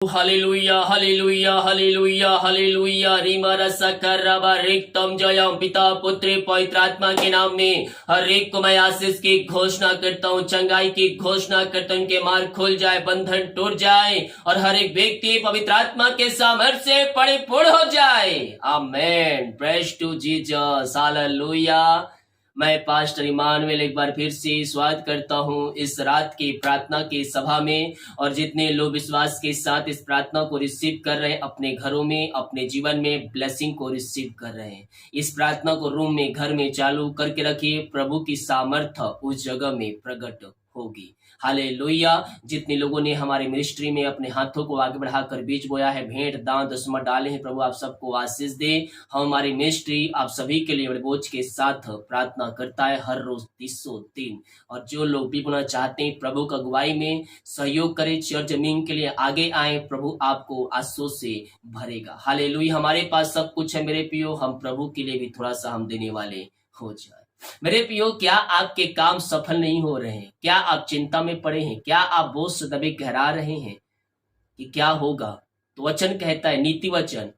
Hallelujah hallelujah hallelujah hallelujah रीमारा सकरबा रिक्तम Jayam पिता पुत्र पवित्र आत्मा के नाम में हर एक को मैं आशीष की घोषणा करता हूँ, चंगाई की घोषणा करता हूँ। उनके मार्ग खुल जाए, बंधन टूट जाए और हर एक व्यक्ति पवित्र आत्मा के सामर्थ्य से परिपूर्ण हो जाए। Amen. Praise to Jesus. Hallelujah. मैं पास्टर इमानुएल एक बार फिर से स्वागत करता हूं इस रात की प्रार्थना की सभा में। और जितने लोग विश्वास के साथ इस प्रार्थना को रिसीव कर रहे हैं, अपने घरों में, अपने जीवन में ब्लेसिंग को रिसीव कर रहे हैं, इस प्रार्थना को रूम में, घर में चालू करके रखिए। प्रभु की सामर्थ्य उस जगह में प्रकट होगी। हालेलुया। जितने लोगों ने हमारे मिनिस्ट्री में अपने हाथों को आगे बढ़ाकर बीज बोया है, भेंट दान दसवां डाले हैं, प्रभु आप सबको आशीष दे। हमारी मिनिस्ट्री आप सभी के लिए बड़े बोझ के साथ प्रार्थना करता है हर रोज 303। और जो लोग भी बोलना चाहते हैं, प्रभु का अगुवाई में सहयोग करें, चर्च जमीन के लिए आगे आए, प्रभु आपको आशीषों से भरेगा। हालेलुया। हमारे पास सब कुछ है मेरे प्रियो, हम प्रभु के लिए भी थोड़ा सा हम देने वाले हो जाए। मेरे प्रियो, क्या आपके काम सफल नहीं हो रहे हैं? क्या आप चिंता में पड़े हैं? क्या आप बोझ से दबे गहरा रहे हैं कि क्या होगा? तो वचन कहता है, नीति वचन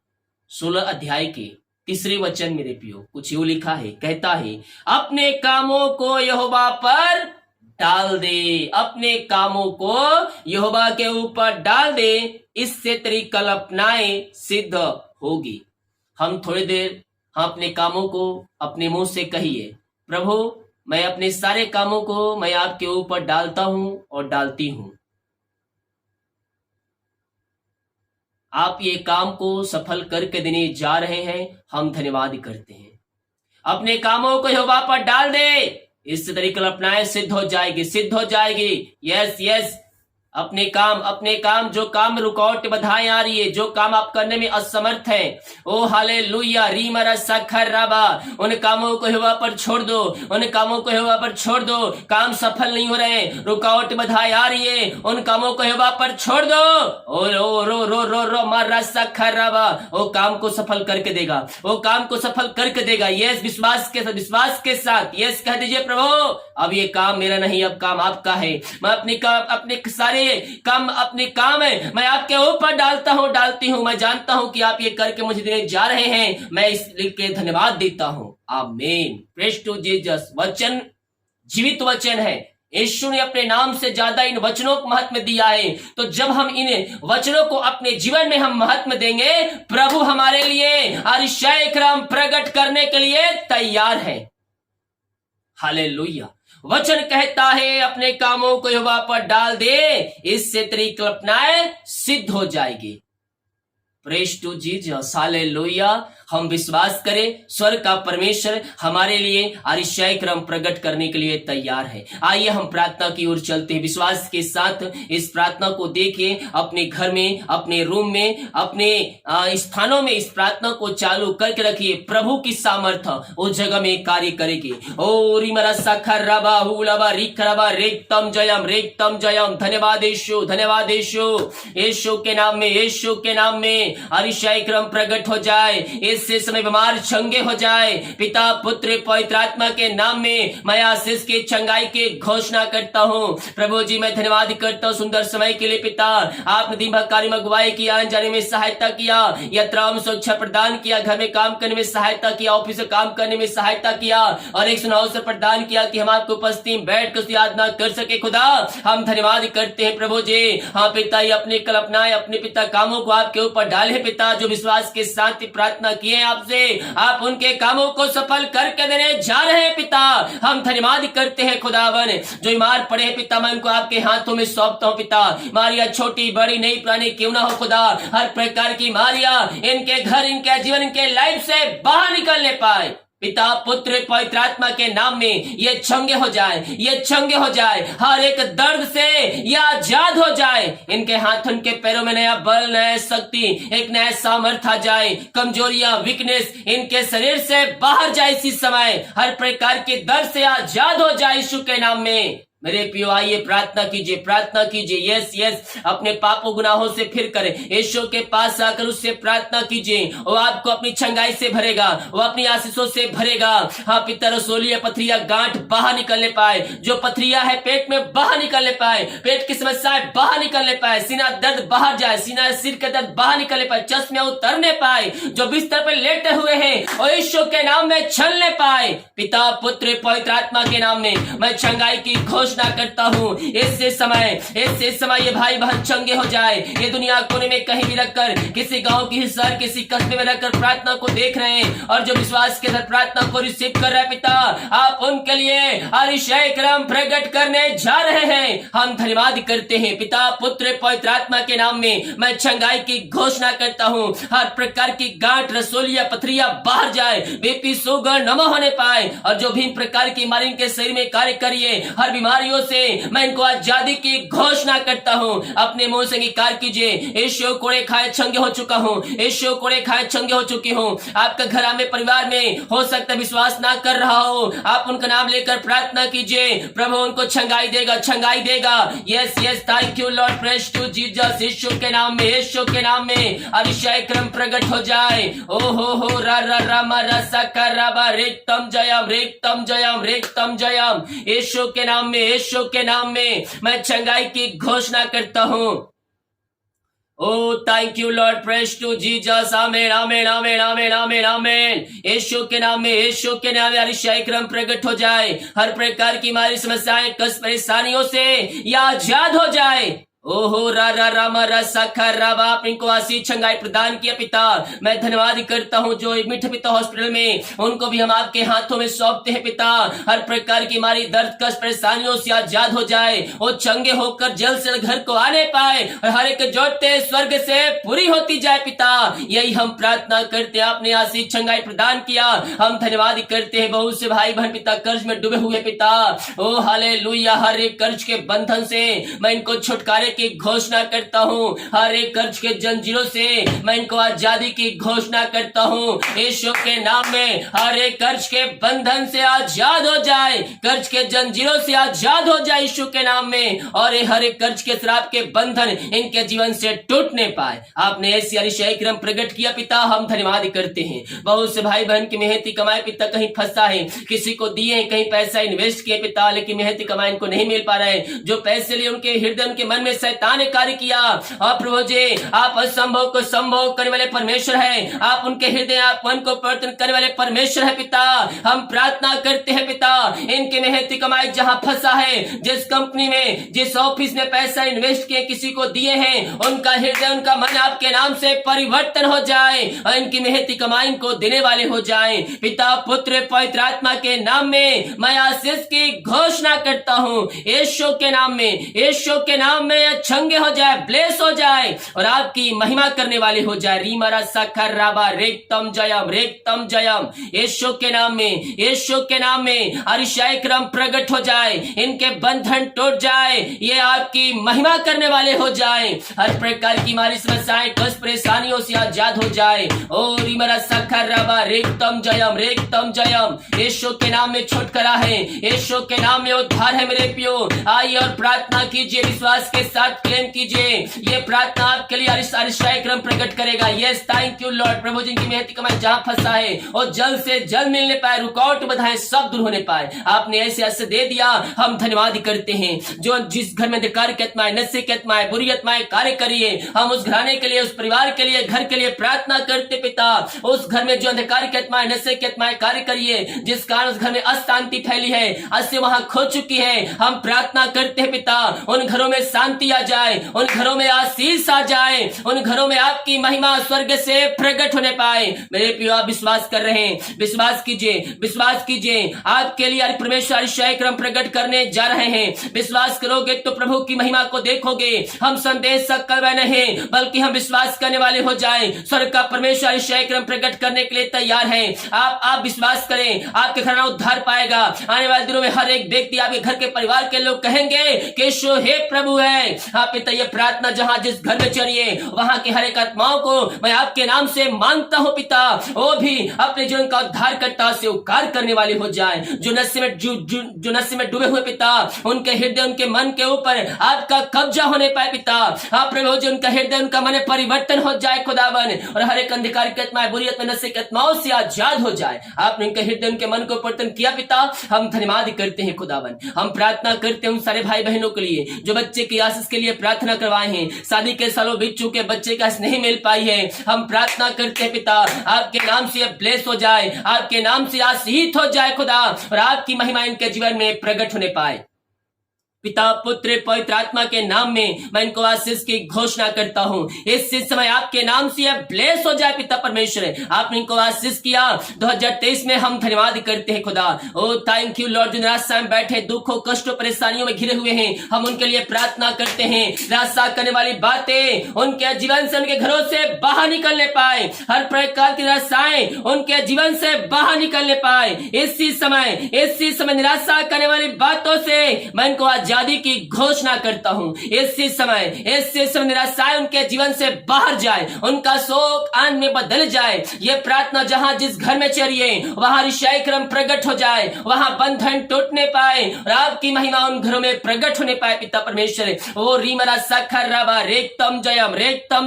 16 अध्याय के 3 वचन मेरे प्रियो, कुछ यूं लिखा है, कहता है अपने कामों को यहोवा पर डाल दे, अपने कामों को यहोवा के ऊपर डाल दे, इससे तेरी कल्पनाएं सिद्ध होगी। हम थोड़ी देर अपने कामों को अपने मुंह से कहिए, प्रभु मैं अपने सारे कामों को मैं आपके ऊपर डालता हूं और डालती हूं। आप ये काम को सफल करके देने जा रहे हैं, हम धन्यवाद करते हैं। अपने कामों को यहोवा पर डाल दे, इससे तेरी कल्पनाएं सिद्ध हो जाएगी, सिद्ध हो जाएगी। Yes yes. अपने काम जो काम रुकावट बधाएं आ रही है, जो काम आप करने में असमर्थ हैं, ओ हालेलुया रीमरा सखर रबा, उन कामों को यहोवा पर छोड़ दो, उन कामों को यहोवा पर छोड़ दो। काम सफल नहीं हो रहे, रुकावट बधाएं आ रही है, उन कामों को यहोवा पर छोड़ दो। ओ रो रो रो रो रो मारा सखर रबा, वो काम को सफल करके देगा, वो काम को सफल करके देगा। यस, विश्वास के साथ यस कह दीजिए, प्रभु अब ये काम मेरा नहीं, अब काम आपका है। मैं अपने सारे अपने काम है मैं आपके ऊपर डालता हूं, डालती हूं। मैं जानता हूं कि आप ये करके मुझे देने जा रहे हैं, मैं इसलिए धन्यवाद देता हूं। आमीन। Praise to Jesus. वचन जीवित वचन है। यीशु ने अपने नाम से ज्यादा इन वचनों को महत्व दिया है। तो जब हम इन वचनों को अपने जीवन में हम महत्व देंगे, प्रभु हमारे लिए अतिशय क्रम प्रकट करने के लिए तैयार है। हालेलुया। वचन कहता है अपने कामों को यहोवा पर डाल दे, इससे तेरी कल्पनाएं सिद्ध हो जाएगी। Praise to Jesus. हालेलुया। हम विश्वास करें, स्वर्ग का परमेश्वर हमारे लिए अतिशय क्रम प्रकट करने के लिए तैयार है। आइए हम प्रार्थना की ओर चलते हैं। विश्वास के साथ इस प्रार्थना को देखिए, अपने घर में, अपने रूम में, अपने स्थानों में इस प्रार्थना को चालू करके रखिए। प्रभु की सामर्थ्य उस जगह में कार्य करेगी। ओ रिमरा सखर रबा हुलबा रिखरबा रेक्तम जयम। धन्यवाद यीशु, धन्यवाद यीशु। यीशु के नाम में, यीशु के नाम में अतिशय क्रम प्रकट हो जाए, इससे समय बीमार चंगे हो जाए। पिता पुत्र पवित्र आत्मा के नाम में मैं आशीष की चंगाई की घोषणा करता हूँ। प्रभु जी मैं धन्यवाद करता हूँ सुंदर समय के लिए। पिता आपने दिन भर कार्य में अगुवाई किया, आने जाने में सहायता किया, यात्राओं में सुरक्षा प्रदान किया, घर में काम करने में सहायता किया, ऑफिस में काम करने में सहायता किया, और एक सुना अवसर प्रदान किया कि हम आपको उपस्थिति में बैठ कर याद न कर सके। खुदा हम धन्यवाद करते हैं प्रभु जी। हाँ पिता, ये अपनी कल्पनाएं, अपने पिता कामों को आपके ऊपर डाले पिता, जो विश्वास के साथ प्रार्थना किए आपसे, आप उनके कामों को सफल करके देने जा रहे हैं पिता। हम धन्यवाद करते हैं खुदावन। जो बीमार पड़े हैं पिता, मैं उनको आपके हाथों में सौंपता हूं पिता। मारिया छोटी बड़ी नई पुरानी क्यों ना हो खुदा, हर प्रकार की मारिया इनके घर, इनके जीवन, इनके लाइफ से बाहर निकलने पाए। पिता पुत्र पवित्र आत्मा के नाम में ये चंगे हो जाए, ये चंगे हो जाए, हर एक दर्द से ये आजाद हो जाए। इनके हाथ, उनके पैरों में नया बल, नया शक्ति, एक नया सामर्थ आ जाए। कमजोरियां, वीकनेस इनके शरीर से बाहर जाए इसी समय। हर प्रकार के दर्द से आजाद हो जाए यीशु के नाम में। मेरे प्रियो आइए प्रार्थना कीजिए, प्रार्थना कीजिए। यस यस, अपने पापों गुनाहों से फिर करें, यीशु के पास आकर उससे प्रार्थना कीजिए। वो आपको अपनी छंगाई से भरेगा, वो अपनी आशीषों से भरेगा। हाँ पिता, रसोलिया पथरिया गांठ बाहर निकलने पाए, जो पथरिया है पेट में बाहर निकलने पाए, पेट की समस्याएं बाहर निकलने पाए, सीना दर्द बाहर जाए, सीना सिर का दर्द बाहर निकलने पाए, चश्मे उतरने पाए, जो बिस्तर पर लेटे हुए हैं और यीशु के नाम में चलने पाए। पिता पुत्र पवित्र आत्मा के नाम में मैं छंगाई की घोषणा करता हूँ। इससे समय ये भाई बहन चंगे हो जाए। ये दुनिया कोने में कहीं भी रखकर, किसी गांव की शहर किसी कस्बे में रखकर प्रार्थना को देख रहे हैं और जो विश्वास के साथ प्रार्थना को रिसीव कर रहे हैं, पिता आप उनके लिए अतिशय करम प्रकट करने जा रहे हैं। हम धन्यवाद करते हैं पिता पुत्र पवित्र आत्मा के नाम में मैं छंगाई की घोषणा करता हूँ। हर प्रकार की गांठ रसोलिया पथरिया बाहर जाए, बीपी शुगर नम होने पाए और जो भी प्रकार की बीमारी इनके शरीर में कार्य करिए, हर बीमारियों से मैं इनको आजादी की घोषणा करता हूँ। अपने मुंह से अंगीकार कीजिए, यीशु कोड़े खाए छंगे हो चुका हूँ, यीशु कोड़े खाए छंगे हो चुकी हूँ। आपका घर में परिवार में हो सकता विश्वास ना कर रहा हो, आप उनका नाम लेकर प्रार्थना कीजिए, प्रभु उनको छंगाई देगा, छंगाई देगा। Yes yes, thank you lord, praise to Jesus. यीशु के नाम में, यीशु के नाम में अतिशय क्रम प्रकट हो जाए। ओ हो रा रा रा मा रा सा का रा बा रेक्तम जयम, रेक्तम जयम, रेक्तम जयम। यीशु के नाम में, यीशु के नाम में मैं छंगाई की घोषणा करता हूँ। Oh thank you lord, praise to Jesus. Amen amen amen amen amen amen. यीशु के नाम में, यीशु के नाम में अतिशय क्रम प्रकट हो जाए। हर प्रकार की हमारी समस्याएं कष्ट परेशानियों से या आजाद हो जाए। ओहो रा रा रामा रा साखा राबा, आप इनको आशीष छंगाई प्रदान किया पिता। मैं धन्यवाद करता हूँ जो मिठ पिता हॉस्पिटल में, उनको भी हम आपके हाथों में सौंपते हैं पिता। हर प्रकार की हमारी दर्द कष्ट परेशानियों से आजाद हो जाए, वो चंगे होकर जल्द से घर को आने पाए और हर एक जोड़ते स्वर्ग से पूरी होती जाए पिता। यही हम प्रार्थना करते हैं, आपने आशीष छंगाई प्रदान किया, हम धन्यवाद करते हैं। बहुत से भाई बहन पिता कर्ज में डूबे हुए पिता, ओ हालेलुया, हर एक कर्ज के बंधन से मैं इनको छुटकारे की घोषणा करता हूँ। हर एक कर्ज के जंजीरों से मैं इनको आजादी की घोषणा करता हूँ। यीशु के नाम में हर एक कर्ज के बंधन से आजाद हो जाए, कर्ज के जंजीरों से आजाद हो जाए यीशु के नाम में। और हर एक कर्ज के श्राप के बंधन इनके जीवन से टूटने पाए। आपने ऐसी अतिशय क्रम प्रकट किया पिता, हम धन्यवाद करते हैं। बहुत से भाई बहन की मेहनती कमाई पिता कहीं फंसा है, किसी को दिए कहीं पैसा इन्वेस्ट किए पिता, लेकिन मेहनती कमाई इनको नहीं मिल पा रहा है। जो पैसे लिए उनके हृदय उनके मन में शैतान ने कार्य किया। और प्रभु जी, आप असंभव को संभव करने वाले परमेश्वर है, आप उनके हृदय आप मन को परिवर्तन करने वाले परमेश्वर है पिता। हम प्रार्थना करते हैं पिता, इनके मेहनती कमाई जहां फंसा है, जिस कंपनी में जिस ऑफिस में पैसा इन्वेस्ट किए किसी को दिए हैं, उनका हृदय उनका मन आपके नाम से परिवर्तन हो जाए और इनकी मेहनती कमाई को देने वाले हो जाए पिता पुत्र पवित्र आत्मा के नाम में मैं आशीष की घोषणा करता हूँ। यीशु के नाम में, यीशु के नाम में छंगे हो जाए, ब्लेस हो जाए और आपकी महिमा करने वाले हो जाए। रीमारा साखर राबा रेक्तम जयम, रेक्तम जयम। यीशु के नाम में, यीशु के नाम में अतिशय क्रम प्रकट हो जाए, इनके बंधन टूट जाए, ये आपकी महिमा करने वाले हो जाए। हर प्रकार की हमारी समस्याएं कष्ट परेशानियों से आजाद हो जाए। ओ रीमारा साखर राबा रेक्तम जयम, रेक्तम जयम। यीशु के नाम में छुटकारा है, यीशु के नाम में उद्धार है। मेरे प्रियो आइए और प्रार्थना कीजिए, विश्वास के साथ क्लेम कीजिए। ये प्रार्थना आपके लिए अतिशय क्रम प्रकट करेगा। यस थैंक यू लॉर्ड, प्रभु जिनकी मेहनती कमाई जहां फंसा है और जल्द से जल्द मिलने पाए, रुकावट बाधाएं सब दूर होने पाए। आपने ऐसे ऐसे दे दिया, हम धन्यवाद करते हैं। जो जिस घर में अंधकार की आत्माएं, नशे की आत्माएं, बुरी आत्माएं कार्य करिए, हम उस घराने के लिए, उस परिवार के लिए, घर के लिए प्रार्थना करते पिता। उस घर में जो अंधकार की आत्माएं, नशे की आत्माएं कार्य करिए, जिस कारण उस घर में अशांति फैली है, अस्य वहां खो चुकी है, हम प्रार्थना करते हैं पिता, उन घरों में शांति आ जाए, उन घरों में आशीष आ जाए, उन घरों में आपकी महिमा स्वर्ग से प्रकट होने पाए। मेरे प्रियो आप विश्वास कर रहे हैं, विश्वास कीजिए, विश्वास कीजिए। आपके लिए परमेश्वर अतिशय क्रम प्रकट करने जा रहे हैं। विश्वास करोगे तो प्रभु की महिमा को देखोगे। हम संदेश कर रहे नहीं, बल्कि हम विश्वास करने वाले हो जाए। स्वर्ग का परमेश्वर अतिशय क्रम प्रकट करने के लिए तैयार है। आप विश्वास करें, आपके घर में उद्धार पाएगा। आने वाले दिनों में हर एक व्यक्ति, आपके घर के परिवार के लोग कहेंगे कि यीशु हे प्रभु है, हाँ पिता, ये प्रार्थना जहां जिस घर में चलिए वहां के हर एक आत्माओं को मैं आपके नाम से मांगता हूं पिता, वो भी अपने जीवन का उद्धारकर्ता से उपकार करने वाले हो जाए। जो नशे में डूबे हुए पिता, उनके हृदय उनके मन के ऊपर आपका कब्जा होने पाए पिता। आप प्रभु जी, उनका हृदय उनका मन परिवर्तन हो जाए खुदावन, और हर एक अंधकार की आत्माएं, बुरी आत्मा, नशे की आत्माओं से आजाद हो जाए। आपने उनके हृदय उनके मन को परिवर्तन किया पिता, हम धन्यवाद करते हैं खुदावन। हम प्रार्थना करते हैं उन सारे भाई बहनों के लिए जो बच्चे की आशीष के लिए प्रार्थना करवाए हैं, शादी के सालों बीत चुके बच्चे का नहीं मिल पाई है, हम प्रार्थना करते हैं पिता, आपके नाम से ब्लेस हो जाए, आपके नाम से आशीषित हो जाए खुदा, और आपकी महिमा इनके जीवन में प्रकट होने पाए। पिता, पुत्र, पवित्र आत्मा के नाम में मैं इनको आशीष की घोषणा करता हूँ। इस समय आपके नाम से यह ब्लेस हो जाए पिता परमेश्वर, आपने इनको आशीष किया 2023 में, हम धन्यवाद करते हैं खुदा। ओ थैंक यू लॉर्ड। जो निराशा में बैठे, दुखों, कष्टों, परेशानियों में घिरे हुए हैं, हम उनके लिए प्रार्थना करते हैं। निराशा करने वाली बातें उनके जीवन से, उनके घरों से बाहर निकलने पाए, हर प्रकार की निराशाएं उनके जीवन से बाहर निकलने पाए। इसी समय निराशा करने वाली बातों से मैं इनको आजादी की घोषणा करता हूं। इसी समय निराशाएं उनके जीवन से बाहर जाए, उनका शोक आनंद में बदल जाए। ये प्रार्थना जहां जिस घर में चलिए वहां ऋषाई क्रम प्रकट हो जाए, वहां बंधन टूटने पाए और आपकी महिमा उन घरों में प्रकट होने पाए पिता परमेश्वर। ओ रीमरा सखर रबा रेक्तम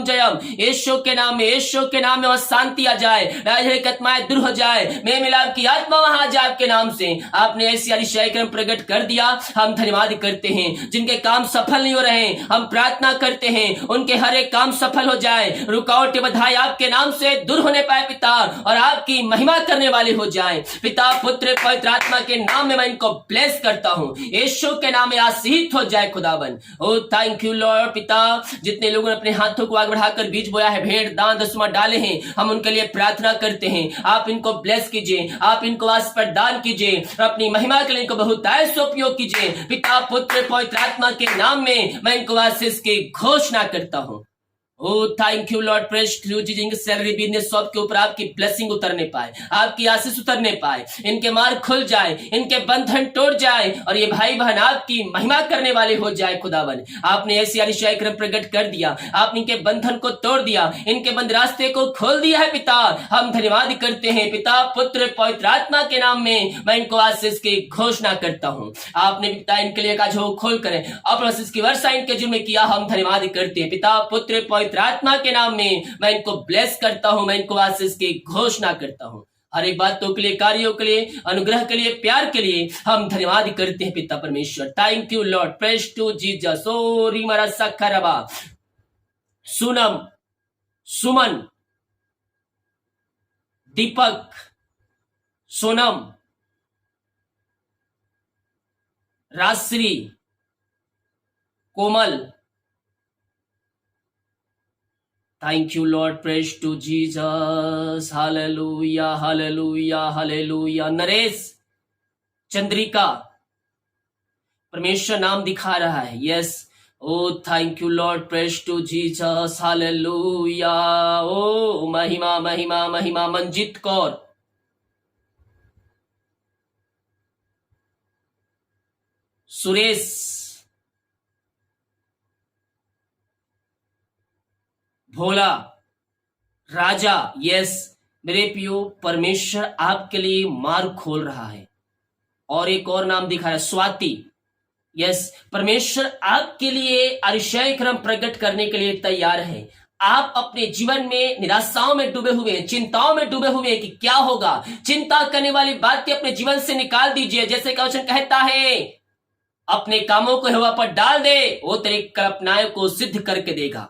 जयम, यीशु के नाम में वहां शांति आ जाए, राजनीतिक आत्माएं दूर हो जाए, मेल मिलाप की आत्मा वहां आ जाए आपके नाम से। आपने ऐसी ऋषाई क्रम प्रकट कर दिया, हम धन्यवाद करते हैं। जिनके काम सफल नहीं हो रहे हैं, हम प्रार्थना करते हैं उनके हर एक काम सफल हो जाए, रुकावटें बधाई आपके नाम से दूर होने पाए पिता, और आपकी महिमा करने वाले हो जाए। पिता, पुत्र, पवित्र आत्मा के नाम में मैं इनको ब्लेस करता हूं, यीशु के नाम में आशीषित हो जाए खुदावन। ओ थैंक यू लॉर्ड। पिता, जितने लोगों ने अपने हाथों को आगे बढ़ाकर बीज बोया है, भेंट, दान, दसवां डाले हैं, हम उनके लिए प्रार्थना करते हैं। आप इनको ब्लेस कीजिए, आप इनको आशीष प्रदान कीजिए, और अपनी महिमा के लिए इनको बहुतायत से उपयोग कीजिए। पिता, पुत्र, पवित्र आत्मा के नाम में मैं इनको आशीष की घोषणा करता हूं। Oh thank you lord. Praise you जी, जिनके सैलरी, बिजनेस, सब के ऊपर आपकी ब्लेसिंग उतरने पाए, आपकी आशीष उतरने पाए, इनके मार्ग खुल जाए, इनके बंधन तोड़ जाए, और ये भाई बहन आपकी महिमा करने वाले हो जाए खुदावन। आपने ऐसी आशीष क्रम प्रकट कर दिया, आपने इनके बंधन को तोड़ दिया, इनके बंद रास्ते को खोल दिया है पिता, हम धन्यवाद करते हैं। पिता, पुत्र, पवित्र आत्मा के नाम में मैं इनको आशीष की घोषणा करता हूं। आपने पिता इनके लिए का जो खोल करें, अपने आशीष की वर्षा इनके जीवन में किया, हम धन्यवाद करते हैं। पिता, पुत्र, पवित्र आत्मा के नाम में मैं इनको ब्लेस करता हूं, मैं इनको आशीष की घोषणा करता हूं। हर एक बातों के लिए, कार्यों के लिए, अनुग्रह के लिए, प्यार के लिए हम धन्यवाद करते हैं पिता परमेश्वर। Thank you lord. Praise to Jesus. Oh रीमरा सखरबा, Sunam, Suman, Deepak, Sonam, Rajshree, Komal, thank you lord. Praise to Jesus. Hallelujah, hallelujah, hallelujah. Naresh, Chandrika, परमेश्वर नाम दिखा रहा है। Yes, oh thank you lord. Praise to Jesus. Hallelujah. Oh महिमा, महिमा, महिमा। मंजित कौर, सुरेश, भोला, राजा। यस मेरे प्रियो, परमेश्वर आपके लिए मार्ग खोल रहा है। और एक और नाम दिखा है, स्वाति। यस, परमेश्वर आपके लिए अतिशय क्रम प्रकट करने के लिए तैयार है। आप अपने जीवन में निराशाओं में डूबे हुए हैं, चिंताओं में डूबे हुए हैं कि क्या होगा। चिंता करने वाली बातें अपने जीवन से निकाल दीजिए। जैसे का वचन कहता है, अपने कामों को यहोवा पर डाल दे, वो तेरी कल्पनाओं को सिद्ध करके देगा।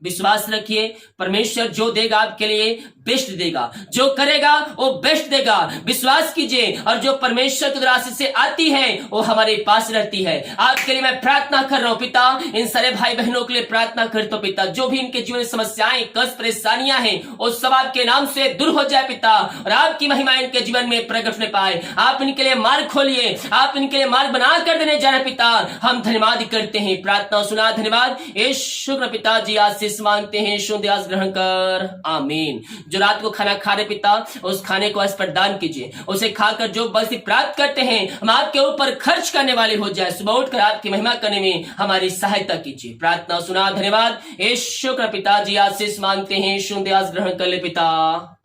विश्वास रखिए, परमेश्वर जो देगा आपके लिए बेस्ट देगा, जो करेगा वो बेस्ट देगा। विश्वास कीजिए, और जो परमेश्वर की राशि से आती है वो हमारे पास रहती है। आपके लिए मैं प्रार्थना कर रहा हूं पिता, इन सारे भाई बहनों के लिए प्रार्थना करता हूं पिता, जो भी इनके जीवन में समस्याएं, कष्ट, परेशानियां हैं, वो सब आपके नाम से दूर हो जाए पिता, और आपकी महिमा इनके जीवन में प्रकट होने पाए। आप इनके लिए मार्ग खोलिए, आप इनके लिए मार्ग बना कर देने जा रहे पिता, हम धन्यवाद करते हैं। प्रार्थना सुना, धन्यवाद। यीशु पिता जी आशीष आशीष मांगते हैं, शुद्ध आस ग्रहण कर, आमीन। जो रात को खाना खा रहे पिता, उस खाने को आज प्रदान कीजिए, उसे खाकर जो बल्कि प्राप्त करते हैं हम आपके ऊपर खर्च करने वाले हो जाए, सुबह उठकर आपकी महिमा करने में हमारी सहायता कीजिए। प्रार्थना सुना, धन्यवाद यीशु का पिताजी, आशीष मांगते हैं, शुद्ध आस ग्रहण कर ले पिता,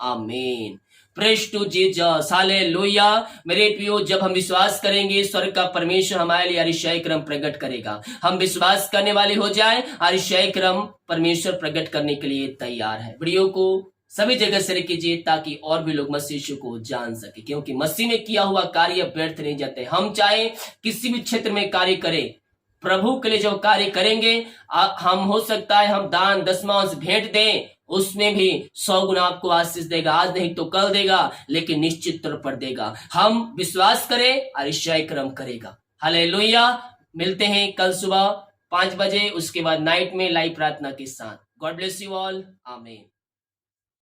आमीन। Praise to Jesus, hallelujah. मेरे प्रियो, जब हम विश्वास करेंगे स्वर्ग का परमेश्वर हमारे लिए अरिशय क्रम प्रकट करेगा। हम विश्वास करने वाले हो जाए, अरिशय क्रम परमेश्वर प्रकट करने के लिए तैयार है। वीडियो को सभी जगह शेयर कीजिए ताकि और भी लोग मसीह यीशु को जान सके, क्योंकि मसीह में किया हुआ कार्य व्यर्थ नहीं जाते। हम चाहे किसी भी क्षेत्र में कार्य करें, प्रभु के लिए जो कार्य करेंगे, हम हो सकता है हम दान दशमांश भेंट दें, उसमें भी 100 गुना आपको आशीष देगा। आज नहीं तो कल देगा, लेकिन निश्चित तौर पर देगा। हम विश्वास करें, अरिशय क्रम करेगा। हालेलुया। मिलते हैं कल सुबह 5 बजे, उसके बाद नाइट में लाइव प्रार्थना के साथ। गॉड ब्लेस यू ऑल, आमीन।